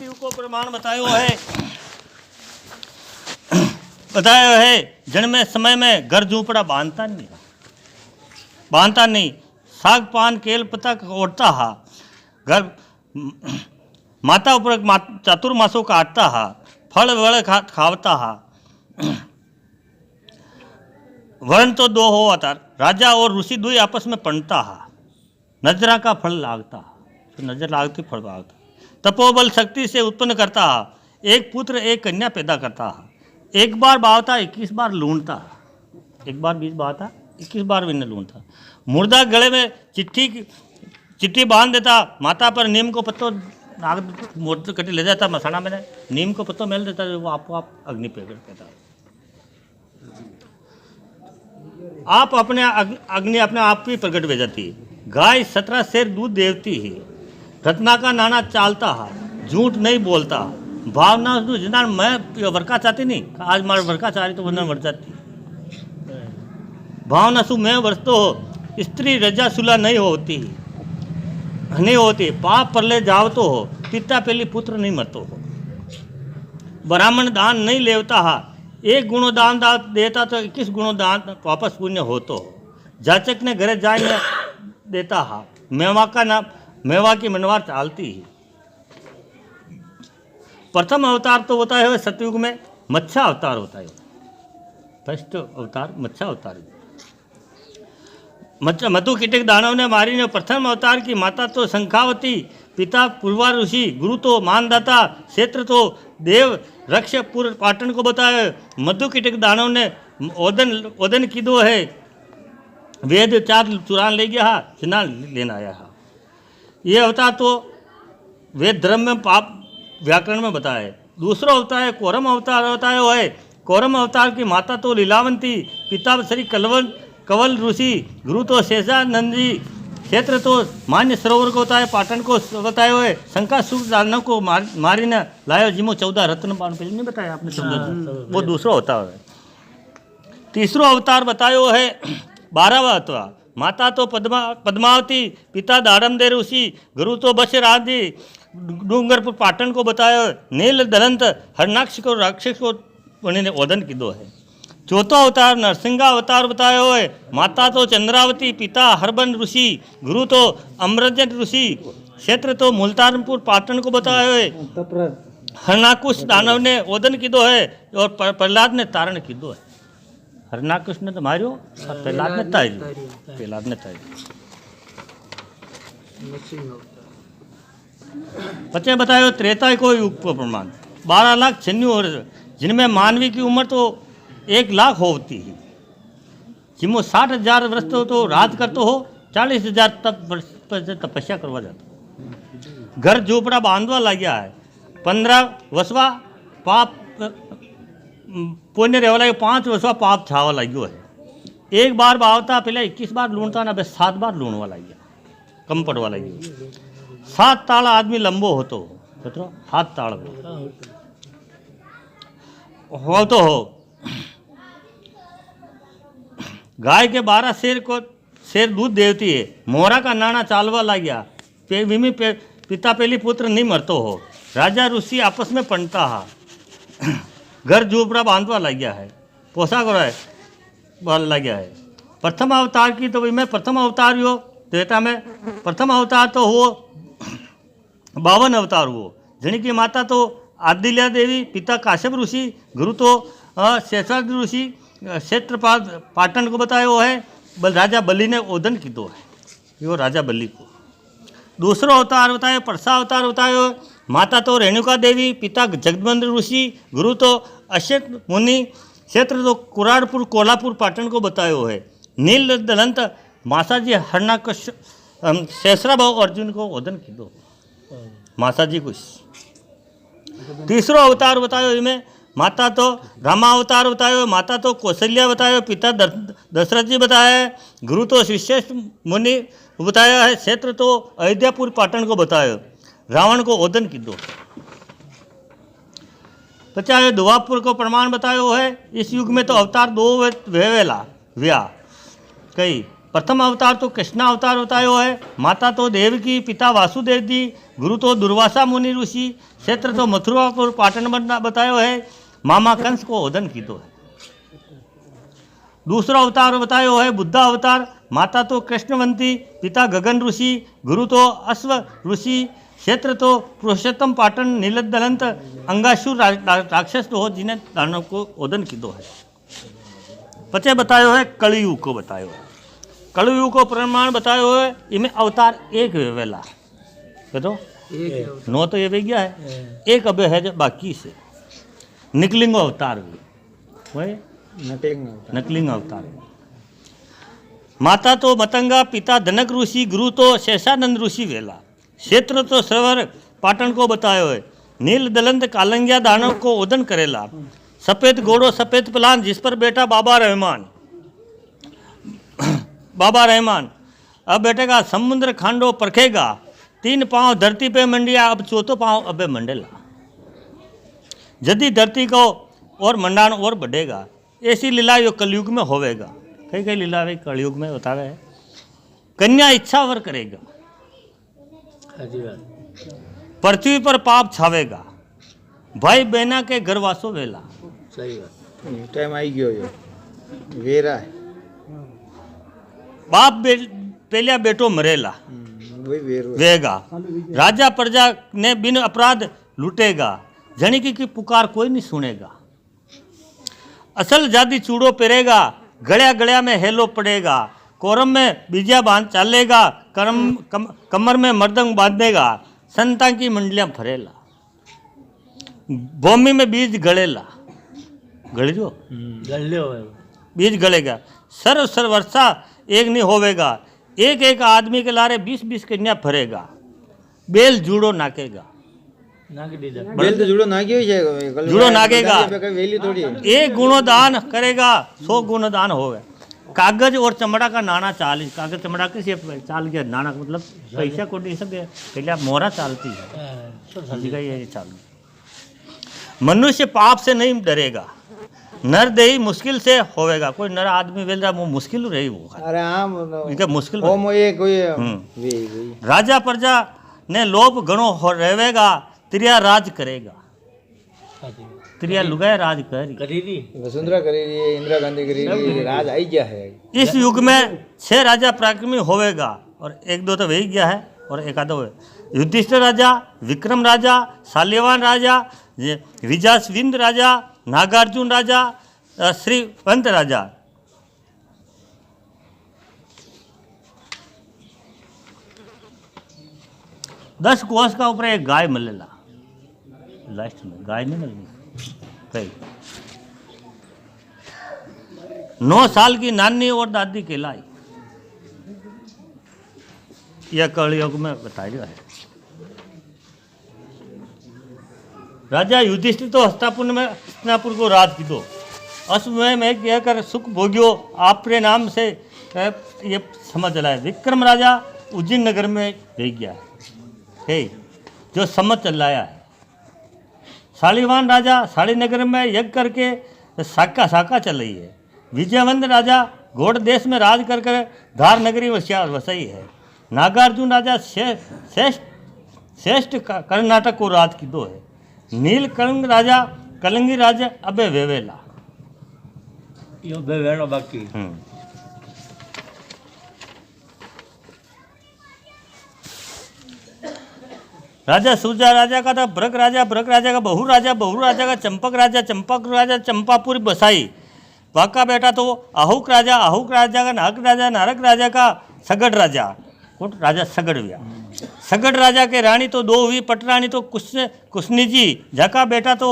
सतयुग को प्रमाण बतायो है जन्मे समय में घर झूपड़ा बांधता नहीं, साग पान केल पता ओढ़ता हा, घर माता ऊपर चातुर्मासों काटता हा, फल वल खावता हा। वर्ण तो दो हो अवतार, राजा और ऋषि दुई आपस में पढ़ता हा, नजरा का फल लागता हा, तो नजर लागती फल लागता। तपोबल शक्ति से उत्पन्न करता हा, एक पुत्र एक कन्या पैदा करता हा। एक बार बावता 21 बार लूंढता, एक बार 20 बावता 21 बार भी न लूंढता। मुर्दा गले में चिट्ठी बांध देता, माता पर नीम को पत्तो नाग मोट कटी ले जाता मसाना में, नीम को पत्तो मेल देता, वो आपको आप अग्नि प्रकट करता। आप अपने अग्नि अपने आप ही प्रकट हो जाती है। गाय 17 शेर दूध देवती है, रत्ना का नाना चालता है, झूठ नहीं बोलता, भावना जिना मैं वर्का चाहती नहीं, आज मारे वर्का चाह रही तो वरना मर जाती। भावना सु मैं वरसतो हो, स्त्री रजा सुला नहीं होती, पाप पर ले जावतो हो, पिता पहली पुत्र नहीं मरतो हो। ब्राह्मण दान नहीं लेवता हा, एक गुणोदान देता तो 21 गुणोदान वापस पुण्य होतो हो। जाचक ने घरे जाए देता हा, मेवा की मनवार चालती ही। प्रथम अवतार तो होता है सतयुग में मत्स्या अवतार होता है, फर्स्ट अवतार मत्स्या अवतार। मधु कीटक दानव ने मारी ने प्रथम अवतार की माता तो शंखावती, पिता पूर्वा ऋषि, गुरु तो मानदाता, क्षेत्र तो देव रक्षपुर पाटन को बताया। मधु कीटक दानव ने ओदन की दो है, वेद 4 चुरान ले गया, चिन्ह लेना आया। ये अवतार तो वेद धर्म में पाप व्याकरण में बताया है। दूसरा अवतार है कोरम अवतार बताया हुआ है। कोरम अवतार की माता तो लीलावंती, पिता श्री कवल ऋषि, गुरु तो शेषानंद जी, क्षेत्र तो मान्य सरोवर को बताया, पाटन को बताए हुए। शंका सुख दानव को मारी ने लायो, जिमो 14 रत्न पान पहले नहीं बताया आपने शब्द, वो दूसरा अवतार है। तीसरा अवतार बतायो है 12वां अवतार। माता तो पद्मावती, पिता दाड़मदे ऋषि, गुरु तो बशराज जी, डूंगरपुर पाटन को बताया। नील दलंत हरनाक्ष को राक्षस को उन्होंने ओदन की दो है। चौथा अवतार नरसिंहा अवतार बताया हुए। माता तो चंद्रावती, पिता हरबन ऋषि, गुरु तो अमरजन ऋषि, क्षेत्र तो मुल्तानपुर पाटन को बताया हुए। हरनाकुश दानव ने ओदन की दो है और प्रहलाद ने तारण की दो है। हरनाकुश ने तो मारियो, प्रहलाद ने तारी। बच्चे बताए त्रेता को युग को प्रमाण 12 लाख 96 जिनमें मानवी की उम्र तो 1 लाख होती है। जिमो 60,000 वर्ष तो राज करते हो, 40,000 तपस्या करवा जाता। घर झोपड़ा बांधवा लग गया है। 15 वसवा पाप पुण्य रेवला 5 वसवा पाप छावा लग्यो है। एक बार बावता पहले 21 बार लूणता ना, 7 बार लूणवा लग गया, कम पड़वा लग गया। 7 ताड़ा आदमी लंबो होतो हो, 7 ताड़ हो तो हो। गाय के 12 शेर दूध देवती है। मोरा का नाना चालवा लग गया, पिता पहली पुत्र नहीं मरतो हो। राजा ऋषि आपस में पढ़ता हा, घर झोपड़ा बांधवा लग गया है, पोसा करो लग गया है। प्रथम अवतार की तो मैं प्रथम अवतार हो त्रेता में। प्रथम अवतार तो हो 52 अवतार हुओ। जिनकी माता तो आदिल्या देवी, पिता काश्यप ऋषि, गुरु तो शेषाद ऋषि, क्षेत्रपाल पाटन को बताया वो है। राजा बलि ने ओदन की दो है, यो राजा बलि को। दूसरा अवतार बताए परसा अवतार बताए। माता तो रेणुका देवी, पिता जगदंब ऋषि, गुरु तो अश्वत मुनि, क्षेत्र तो कुराड़पुर कोल्हापुर पाटन को बताया है। नील दलंत मासाजी हरनाकश शेषरा भाव अर्जुन को ओदन की दो मासाजी कुछ। तीसरा अवतार बतायो इनमें माता तो रामा अवतार बतायो, माता तो कौशल्या बतायो, पिता दशरथ जी बताया है, गुरु तो शिष्य मुनि बताया है, क्षेत्र तो अयोध्यापुर पाटन को बतायो। रावण को ओदन की दो। बच्चा दुआपुर को प्रमाण बतायो है। इस युग में तो अवतार 2 वेला व्या कई प्रथम अवतार तो कृष्णा अवतार बतायो है। माता तो देवकी, पिता वासुदेव जी, गुरु तो दुर्वासा मुनि ऋषि, क्षेत्र तो मथुरापुर पाटन बतायो है। मामा कंस को ओदन की तो है। दूसरा अवतार बतायो है बुद्धा अवतार। माता तो कृष्णवंती, पिता गगन ऋषि, गुरु तो अश्व ऋषि, क्षेत्र तो पुरुषोत्तम पाटन नीलदलंत अंगासुर राक्षस तो हो जिन्हें दानव को ओदन की दो है। पचे बतायो है कलयुग को बतायो है। कलयुग को प्रमाण बतायो है। इनमें अवतार एक वेला तो नौ तो ये भी गया है, एक अब है जो बाकी से निकलिंग अवतार हुए नकलिंग अवतार। माता तो मतंगा, पिता जनक ऋषि, गुरु तो शेषानंद ऋषि वेला, क्षेत्र तो श्रवण पाटन को बतायो है। नील दलंत कालंगिया दानव को ओदन करेला। सफेद घोड़ो सफेद पलान जिस पर बेटा बाबा रहमान बाबा रहमान अब बैठेगा। समुद्र खांडो परखेगा, 3 पांव धरती पे मंडिया, अब चौथो पांव अबे मंडेला। यदि धरती को और मंडान और बढ़ेगा, ऐसी लीला यो कलयुग में होवेगा। कई कई लीला भाई कलयुग में बतावे है। कन्या इच्छा वर करेगा, पृथ्वी पर पाप छावेगा, भाई बहना के घरवासो वेला। सही बात, टाइम आई गयो यो वेरा है। बाप पहलिया बेटो मरेला वेगा। राजा प्रजा ने बिन अपराध लूटेगा, जनिकी की पुकार कोई नहीं सुनेगा। असल जाति चूड़ो पेरेगा, गड़िया गड़िया में हेलो पड़ेगा। कोरम में बीजा बांध चालेगा, कमर में मर्दंग बांधेगा। संता की मंडलियां फरेला, भूमि में बीज गड़ेला। गड़ो बीज गड़ेगा। सर्व सर्व वर्षा एक नहीं होवेगा, एक एक आदमी के लारे 20-20 कन्या फरेगा। बेल जूड़ो नाकेगा, बेल तो जुड़ो नागियो ही है, जुड़ो नागेगा। वेली थोड़ी है। एक गुणोदान करेगा, 100 गुणदान होगा। कागज और चमड़ा का नाना चाल, कागज चमड़ा किसी चाल गया नाना मतलब पैसा को दे सके पहले मोहरा चालती है ये चाल। मनुष्य पाप से नहीं डरेगा, नर देही मुश्किल से होवेगा। कोई नर आदमी वेल रहा वो मुश्किल रही वो, अरे हाँ इनका मुश्किल ओ मोये कोई राजा प्रजा ने लोभ गणो रहेगा, त्रिया राज करेगा। त्रिया लुगाया राज करेगी, वसुंधरा करेगी, इंदिरा गांधी करेगी, राज आई गया है। इस युग में 6 राजा पराक्रमी होवेगा, और 1-2 तो वही गया है और एक आधा हुए। युधिष्ठिर राजा, विक्रम राजा, साल्यवान राजा, विजासविंद राजा, नागार्जुन राजा, श्रीवंत राजा। दस कोस का ऊपर एक गाय मिलेला लास्ट में, गाय नहीं मिलनी कई। 9 साल की नानी और दादी कहलाई। यह कलयुग में बताया है। राजा युधिष्ठिर तो हस्तिनापुर को राज की दो। अश्वमेध में कहकर सुख भोग्यो आपरे नाम से ये समझ लाए। विक्रम राजा उज्जैन नगर में रह गया है जो समझ चलाया है। शालिवान राजा शाली नगर में यज्ञ करके साका चल रही है। विजयवंत राजा घोड़ देश में राज कर धार नगरी वसाई है। नागार्जुन राजा श्रेष्ठ कर्नाटक को राज की दो है। नीलकंठ राजा कलंगी राजा अबे वेवेला यो वेवेला बाकी। राजा सूजा राजा का था भरक राजा का बहु राजा का चंपक राजा चंपापुर बसाई। वाका बेटा तो आहूक राजा का नारक राजा का सगड़ राजा सगड़ हुआ। सगड़ राजा के रानी तो 2 हुई, पटरानी तो कुशनी जी। झका बेटा तो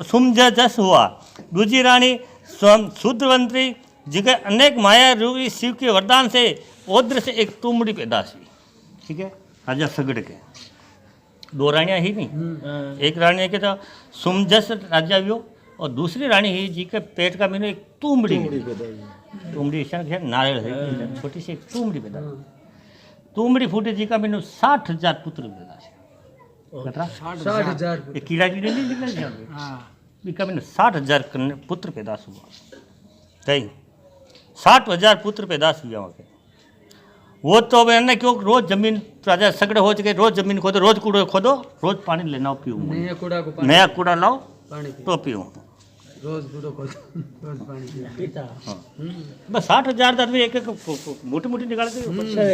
सुमजस हुआ। दूजी रानी शूद्रवंत्री जिके अनेक माया रूपी शिव के वरदान से औद्र से एक तुमड़ी पैदा हुई। ठीक है, राजा सगड़ के 2 रानियाँ ही नहीं। एक रानी के तो सुमजस राजा भी हो, और दूसरी रानी ही जी के पेट का मीनू एक तुमड़ी नारियल है छोटी सी एक तुमड़ी पैदा। तुमड़ी फूटे जी का मीनू 60,000 पुत्र पैदा। 60,000 कीड़ा नहीं निकल जाएंगे। 60,000 पुत्र पैदा हुआ। कहीं 60,000 पुत्र पैदाश हुए वहाँ के। वो तो अब मैंने क्यों रोज जमीन राजा सगड़े हो चुके, रोज जमीन खोदो, रोज कूड़ो खोदो, रोज पानी लेना पीऊँ, नया कूड़ा लाओ तो पीऊँ, रोज कूड़ो खोदो, रोज पानी पीता। हाँ। बस 60,000 आदमी एक एक मोटी मोटी निकाल के ऊपर से।